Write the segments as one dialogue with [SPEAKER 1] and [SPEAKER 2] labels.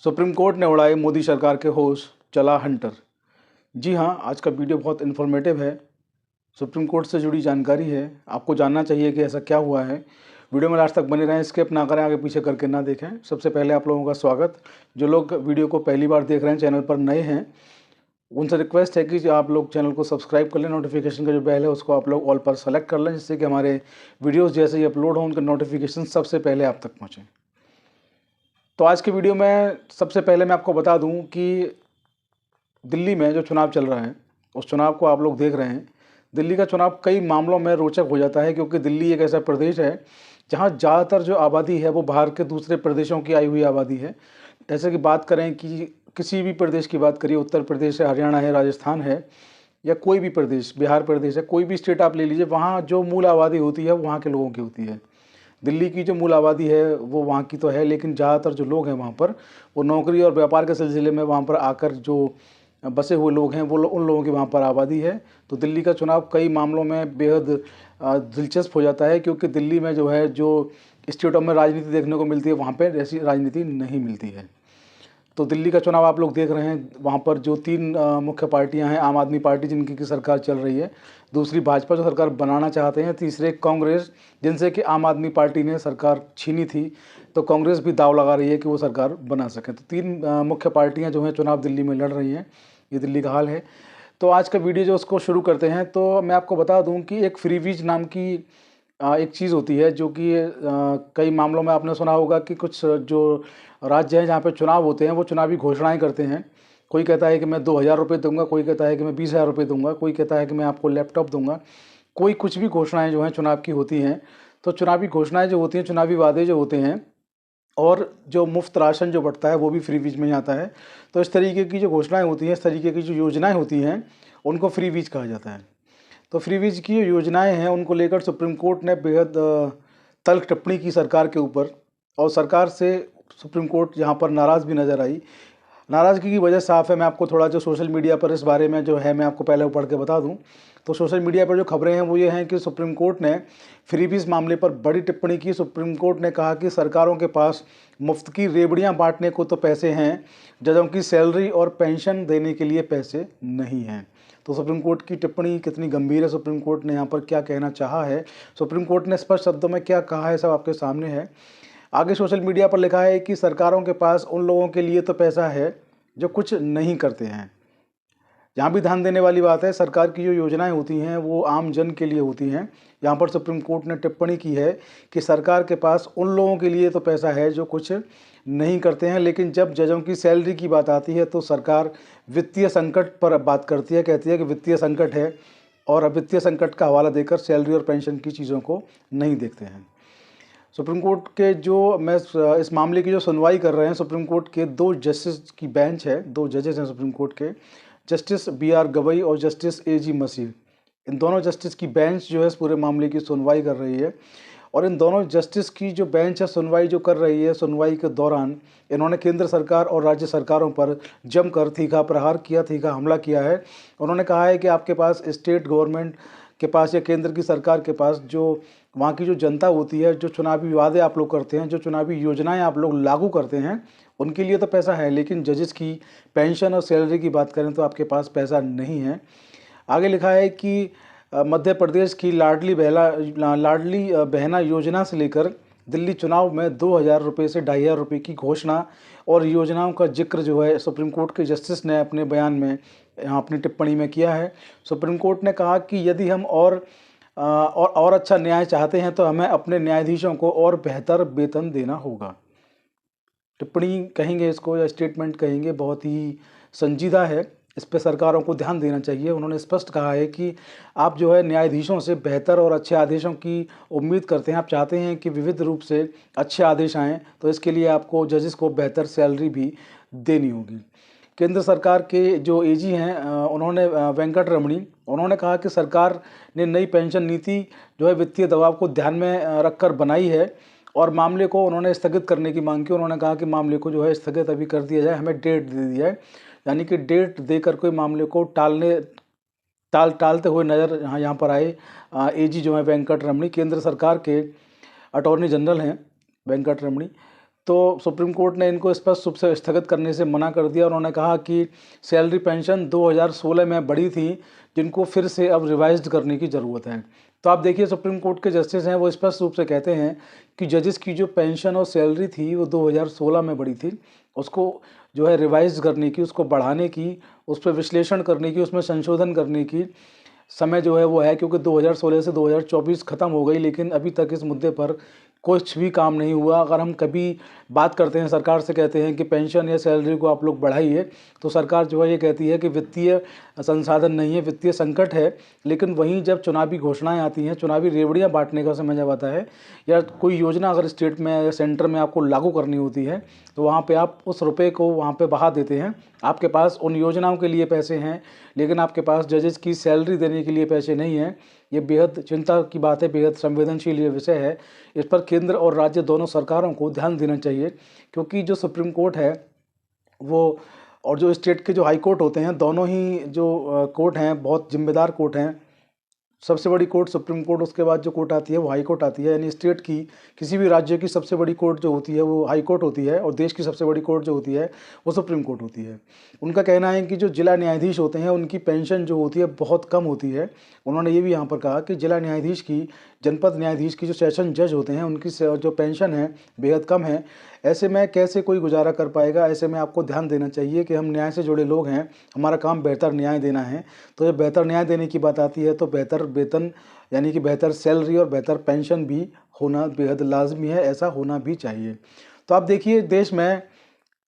[SPEAKER 1] Supreme court ने उड़ाए मोदी सरकार के होश, चला हंटर। जी हाँ, आज का वीडियो बहुत इन्फॉर्मेटिव है। सुप्रीम कोर्ट से जुड़ी जानकारी है, आपको जानना चाहिए कि ऐसा क्या हुआ है। वीडियो में लास्ट तक बने रहें, स्किप ना करें, आगे पीछे करके ना देखें। सबसे पहले आप लोगों का स्वागत। जो लोग वीडियो को पहली बार देख रहे हैं, चैनल पर नए हैं, उनसे रिक्वेस्ट है कि आप लोग चैनल को सब्सक्राइब कर लें। नोटिफिकेशन का जो बेल है उसको आप लोग ऑल पर सेलेक्ट कर लें, जिससे कि हमारे वीडियोज़ जैसे ही अपलोड हों उनके नोटिफिकेशन सबसे पहले आप तक पहुँचें। तो आज की वीडियो में सबसे पहले मैं आपको बता दूं कि दिल्ली में जो चुनाव चल रहा है, उस चुनाव को आप लोग देख रहे हैं। दिल्ली का चुनाव कई मामलों में रोचक हो जाता है, क्योंकि दिल्ली एक ऐसा प्रदेश है जहां ज़्यादातर जो आबादी है वो बाहर के दूसरे प्रदेशों की आई हुई आबादी है। जैसे कि बात करें कि किसी भी प्रदेश की बात करिए, उत्तर प्रदेश है, हरियाणा है, राजस्थान है, या कोई भी प्रदेश, बिहार प्रदेश है, कोई भी स्टेट आप ले लीजिए, वहाँ जो मूल आबादी होती है वहाँ के लोगों की होती है। दिल्ली की जो मूल आबादी है वो वहाँ की तो है, लेकिन ज़्यादातर जो लोग हैं वहाँ पर वो नौकरी और व्यापार के सिलसिले में वहाँ पर आकर जो बसे हुए लोग हैं वो उन लोगों की वहाँ पर आबादी है। तो दिल्ली का चुनाव कई मामलों में बेहद दिलचस्प हो जाता है, क्योंकि दिल्ली में जो है जो स्टेटों में राजनीति देखने को मिलती है वहाँ पर ऐसी राजनीति नहीं मिलती है। तो दिल्ली का चुनाव आप लोग देख रहे हैं, वहाँ पर जो तीन मुख्य पार्टियां हैं, आम आदमी पार्टी जिनकी की सरकार चल रही है, दूसरी भाजपा जो सरकार बनाना चाहते हैं, तीसरे कांग्रेस जिनसे कि आम आदमी पार्टी ने सरकार छीनी थी, तो कांग्रेस भी दाव लगा रही है कि वो सरकार बना सके। तो तीन मुख्य पार्टियां जो हैं चुनाव दिल्ली में लड़ रही हैं। ये दिल्ली का हाल है। तो आज का वीडियो जो उसको शुरू करते हैं, तो मैं आपको बता दूँ कि एक फ्रीबीज नाम की एक चीज़ होती है, जो कि कई मामलों में आपने सुना होगा कि कुछ जो राज्य हैं जहाँ पे चुनाव होते हैं वो चुनावी घोषणाएं करते हैं। कोई कहता है कि मैं 2,000 रुपये दूंगा, कोई कहता है कि मैं 20,000 रुपये दूंगा, कोई कहता है कि मैं आपको लैपटॉप दूंगा। कोई कुछ भी घोषणाएं जो हैं चुनाव की होती हैं। तो चुनावी घोषणाएं जो होती हैं, चुनावी वादे जो होते हैं, और जो मुफ्त राशन जो बंटता है वो भी फ्री बीज में ही आता है। तो इस तरीके की जो घोषणाएँ होती हैं, इस तरीके की जो योजनाएँ होती हैं, उनको फ्री बीज कहा जाता है। तो फ्री बीज की जो योजनाएं हैं उनको लेकर सुप्रीम कोर्ट ने बेहद तल्ख टिप्पणी की सरकार के ऊपर, और सरकार से सुप्रीम कोर्ट यहाँ पर नाराज़ भी नज़र आई। नाराज़गी की वजह साफ है। मैं आपको थोड़ा जो सोशल मीडिया पर इस बारे में जो है मैं आपको पहले पढ़ के बता दूं। तो सोशल मीडिया पर जो खबरें हैं वो ये हैं कि सुप्रीम कोर्ट ने फ्रीबीज मामले पर बड़ी टिप्पणी की। सुप्रीम कोर्ट ने कहा कि सरकारों के पास मुफ्त की रेवड़ियां बांटने को तो पैसे हैं, जजों की सैलरी और पेंशन देने के लिए पैसे नहीं हैं। तो सुप्रीम कोर्ट की टिप्पणी कितनी गंभीर है, सुप्रीम कोर्ट ने यहाँ पर क्या कहना चाहा है, सुप्रीम कोर्ट ने स्पष्ट शब्दों में क्या कहा है, सब आपके सामने है। आगे सोशल मीडिया पर लिखा है कि सरकारों के पास उन लोगों के लिए तो पैसा है जो कुछ नहीं करते हैं। यहाँ भी ध्यान देने वाली बात है, सरकार की जो योजनाएं होती हैं वो आम जन के लिए होती हैं। यहाँ पर सुप्रीम कोर्ट ने टिप्पणी की है कि सरकार के पास उन लोगों के लिए तो पैसा है जो कुछ नहीं करते हैं, लेकिन जब जजों की सैलरी की बात आती है तो सरकार वित्तीय संकट पर बात करती है, कहती है कि वित्तीय संकट है, और अब वित्तीय संकट का हवाला देकर सैलरी और पेंशन की चीज़ों को नहीं देखते हैं। सुप्रीम कोर्ट के जो मैं इस मामले की जो सुनवाई कर रहे हैं, सुप्रीम कोर्ट के दो जस्टिस की बेंच है, दो जजेस हैं सुप्रीम कोर्ट के, जस्टिस BR गवई और जस्टिस AG मसीह। इन दोनों जस्टिस की बेंच जो है इस पूरे मामले की सुनवाई कर रही है। और इन दोनों जस्टिस की जो बेंच है सुनवाई जो कर रही है, सुनवाई के दौरान इन्होंने केंद्र सरकार और राज्य सरकारों पर जमकर तीखा प्रहार किया, तीखा हमला किया है। उन्होंने कहा है कि आपके पास स्टेट गवर्नमेंट के पास या केंद्र की सरकार के पास जो वहाँ की जो जनता होती है, जो चुनावी वादे आप लोग करते हैं, जो चुनावी योजनाएं आप लोग लागू करते हैं, उनके लिए तो पैसा है, लेकिन जजेस की पेंशन और सैलरी की बात करें तो आपके पास पैसा नहीं है। आगे लिखा है कि मध्य प्रदेश की लाडली बहना योजना से लेकर दिल्ली चुनाव में 2,000 रुपये से 2,500 रुपये की घोषणा और योजनाओं का जिक्र जो है सुप्रीम कोर्ट के जस्टिस ने अपने बयान में यहाँ अपनी टिप्पणी में किया है। सुप्रीम कोर्ट ने कहा कि यदि हम और अच्छा न्याय चाहते हैं तो हमें अपने न्यायाधीशों को और बेहतर वेतन देना होगा। टिप्पणी कहेंगे इसको या स्टेटमेंट कहेंगे, बहुत ही संजीदा है। इस पर सरकारों को ध्यान देना चाहिए। उन्होंने स्पष्ट कहा है कि आप जो है न्यायाधीशों से बेहतर और अच्छे आदेशों की उम्मीद करते हैं, आप चाहते हैं कि विविध रूप से अच्छे आदेश आएँ, तो इसके लिए आपको जजेस को बेहतर सैलरी भी देनी होगी। केंद्र सरकार के जो AG हैं उन्होंने वेंकट रमणी, उन्होंने कहा कि सरकार ने नई पेंशन नीति जो है वित्तीय दबाव को ध्यान में रखकर बनाई है, और मामले को उन्होंने स्थगित करने की मांग की। उन्होंने कहा कि मामले को जो है स्थगित अभी कर दिया जाए, हमें डेट दे दी जाए, यानी कि डेट देकर कोई मामले को टालते हुए नज़र यहाँ पर आए। AG जो है वेंकट रमणी, केंद्र सरकार के अटॉर्नी जनरल हैं वेंकट रमणी, तो सुप्रीम कोर्ट ने इनको स्पष्ट रूप से स्थगित करने से मना कर दिया। उन्होंने कहा कि सैलरी पेंशन 2016 में बढ़ी थी, जिनको फिर से अब रिवाइज्ड करने की ज़रूरत है। तो आप देखिए सुप्रीम कोर्ट के जस्टिस हैं वो स्पष्ट रूप से कहते हैं कि जजेस की जो पेंशन और सैलरी थी वो 2016 में बढ़ी थी, उसको जो है रिवाइज करने की, उसको बढ़ाने की, उस पर विश्लेषण करने की, उसमें संशोधन करने की समय जो है वो है, क्योंकि 2016 से 2024 ख़त्म हो गई, लेकिन अभी तक इस मुद्दे पर कुछ भी काम नहीं हुआ। अगर हम कभी बात करते हैं सरकार से, कहते हैं कि पेंशन या सैलरी को आप लोग बढ़ाइए, तो सरकार जो है ये कहती है कि वित्तीय संसाधन नहीं है, वित्तीय संकट है। लेकिन वहीं जब चुनावी घोषणाएं आती हैं, चुनावी रेवड़ियां बांटने का समय जब आता है, या कोई योजना अगर स्टेट में या सेंटर में आपको लागू करनी होती है, तो वहाँ पे आप उस रुपये को वहाँ पे बहा देते हैं। आपके पास उन योजनाओं के लिए पैसे हैं, लेकिन आपके पास जजेस की सैलरी देने के लिए पैसे नहीं हैं। ये बेहद चिंता की बात है, बेहद संवेदनशील ये विषय है। इस पर केंद्र और राज्य दोनों सरकारों को ध्यान देना चाहिए, क्योंकि जो सुप्रीम कोर्ट है वो और जो स्टेट के जो हाई कोर्ट होते हैं, दोनों ही जो कोर्ट हैं बहुत जिम्मेदार कोर्ट हैं। सबसे बड़ी कोर्ट सुप्रीम कोर्ट, उसके बाद जो कोर्ट आती है वो हाई कोर्ट आती है। यानी स्टेट की किसी भी राज्य की सबसे बड़ी कोर्ट जो होती है वो हाई कोर्ट होती है, और देश की सबसे बड़ी कोर्ट जो होती है वो सुप्रीम कोर्ट होती है। उनका कहना है कि जो जिला न्यायाधीश होते हैं उनकी पेंशन जो होती है बहुत कम होती है। उन्होंने ये भी यहाँ पर कहा कि जिला न्यायाधीश की, जनपद न्यायाधीश की, जो सेशन जज होते हैं उनकी जो पेंशन है बेहद कम है। ऐसे में कैसे कोई गुजारा कर पाएगा? ऐसे में आपको ध्यान देना चाहिए कि हम न्याय से जुड़े लोग हैं, हमारा काम बेहतर न्याय देना है। तो जब बेहतर न्याय देने की बात आती है तो बेहतर वेतन यानी कि बेहतर सैलरी और बेहतर पेंशन भी होना बेहद लाजमी है, ऐसा होना भी चाहिए। तो आप देखिए देश में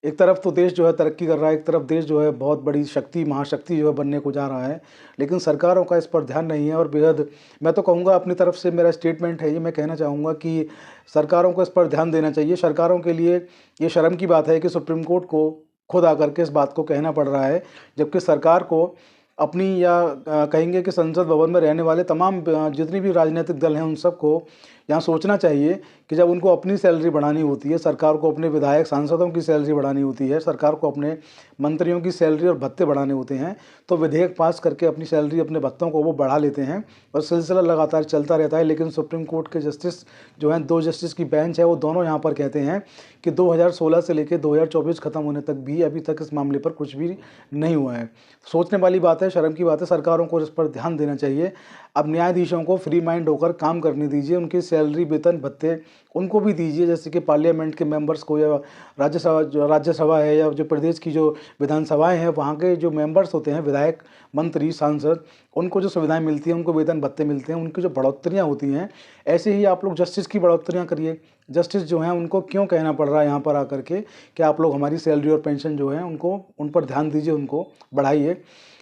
[SPEAKER 1] एक तरफ तो देश जो है तरक्की कर रहा है, एक तरफ देश जो है बहुत बड़ी शक्ति, महाशक्ति जो है बनने को जा रहा है, लेकिन सरकारों का इस पर ध्यान नहीं है। और बेहद मैं तो कहूँगा, अपनी तरफ से मेरा स्टेटमेंट है ये, मैं कहना चाहूँगा कि सरकारों को इस पर ध्यान देना चाहिए। सरकारों के लिए ये शर्म की बात है कि सुप्रीम कोर्ट को खुद आकर के इस बात को कहना पड़ रहा है, जबकि सरकार को अपनी या कहेंगे कि संसद भवन में रहने वाले तमाम जितनी भी राजनीतिक दल हैं उन सबको यहाँ सोचना चाहिए कि जब उनको अपनी सैलरी बढ़ानी होती है, सरकार को अपने विधायक सांसदों की सैलरी बढ़ानी होती है, सरकार को अपने मंत्रियों की सैलरी और भत्ते बढ़ाने होते हैं, तो विधेयक पास करके अपनी सैलरी, अपने भत्तों को वो बढ़ा लेते हैं और सिलसिला लगातार चलता रहता है। लेकिन सुप्रीम कोर्ट के जस्टिस जो हैं, 2 जस्टिस की बेंच है, वो दोनों यहाँ पर कहते हैं कि 2016 से लेकर 2024 खत्म होने तक भी अभी तक इस मामले पर कुछ भी नहीं हुआ है। सोचने वाली बात है, शर्म की बात है। सरकारों को इस पर ध्यान देना चाहिए। अब न्यायाधीशों को फ्री माइंड होकर काम करने दीजिए, उनकी सैलरी, वेतन, भत्ते उनको भी दीजिए, जैसे कि पार्लियामेंट के मेंबर्स को, या राज्यसभा है, या जो प्रदेश की जो विधानसभाएं हैं वहाँ के जो मेंबर्स होते हैं, विधायक, मंत्री, सांसद, उनको जो सुविधाएं मिलती हैं, उनको वेतन भत्ते मिलते हैं, उनकी जो बढ़ोतरियाँ होती हैं, ऐसे ही आप लोग जस्टिस की बढ़ोतरियाँ करिए। जस्टिस जो हैं उनको क्यों कहना पड़ रहा है यहाँ पर आकर के कि आप लोग हमारी सैलरी और पेंशन जो है उनको, उन पर ध्यान दीजिए, उनको बढ़ाइए।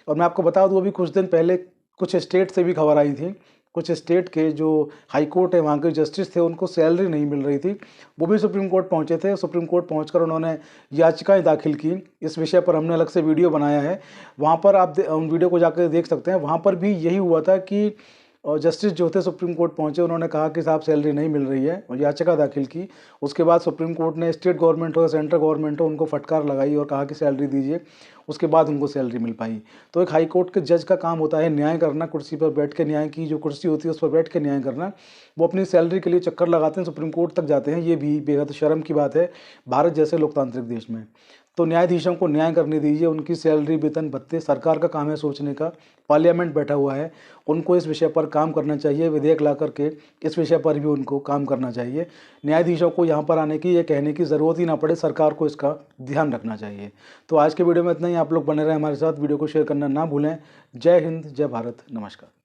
[SPEAKER 1] और मैं आपको बता दूँ, अभी कुछ दिन पहले कुछ स्टेट से भी खबर आई थी, कुछ स्टेट के जो हाई कोर्ट है वहाँ के जस्टिस थे, उनको सैलरी नहीं मिल रही थी, वो भी सुप्रीम कोर्ट पहुँचे थे। सुप्रीम कोर्ट पहुँचकर उन्होंने याचिकाएं दाखिल की। इस विषय पर हमने अलग से वीडियो बनाया है, वहाँ पर आप उन वीडियो को जाकर देख सकते हैं। वहाँ पर भी यही हुआ था कि जस्टिस जो थे सुप्रीम कोर्ट पहुँचे, उन्होंने कहा कि साहब सैलरी नहीं मिल रही है, और याचिका दाखिल की। उसके बाद सुप्रीम कोर्ट ने स्टेट गवर्नमेंट हो या सेंट्रल गवर्नमेंट हो, उनको फटकार लगाई और कहा कि सैलरी दीजिए। उसके बाद उनको सैलरी मिल पाई। तो एक हाई कोर्ट के जज का काम होता है न्याय करना, कुर्सी पर बैठ के, न्याय की जो कुर्सी होती है उस पर बैठ के न्याय करना। वो अपनी सैलरी के लिए चक्कर लगाते हैं, सुप्रीम कोर्ट तक जाते हैं। ये भी बेहद शर्म की बात है भारत जैसे लोकतांत्रिक देश में। तो न्यायाधीशों को न्याय करने दीजिए, उनकी सैलरी, वेतन, भत्ते, सरकार का काम है सोचने का। पार्लियामेंट बैठा हुआ है, उनको इस विषय पर काम करना चाहिए। विधेयक ला करके इस विषय पर भी उनको काम करना चाहिए। न्यायाधीशों को यहाँ पर आने की, ये कहने की ज़रूरत ही ना पड़े, सरकार को इसका ध्यान रखना चाहिए। तो आज के वीडियो में इतना ही। आप लोग बने रहें हमारे साथ, वीडियो को शेयर करना ना भूलें। जय हिंद, जय भारत, नमस्कार।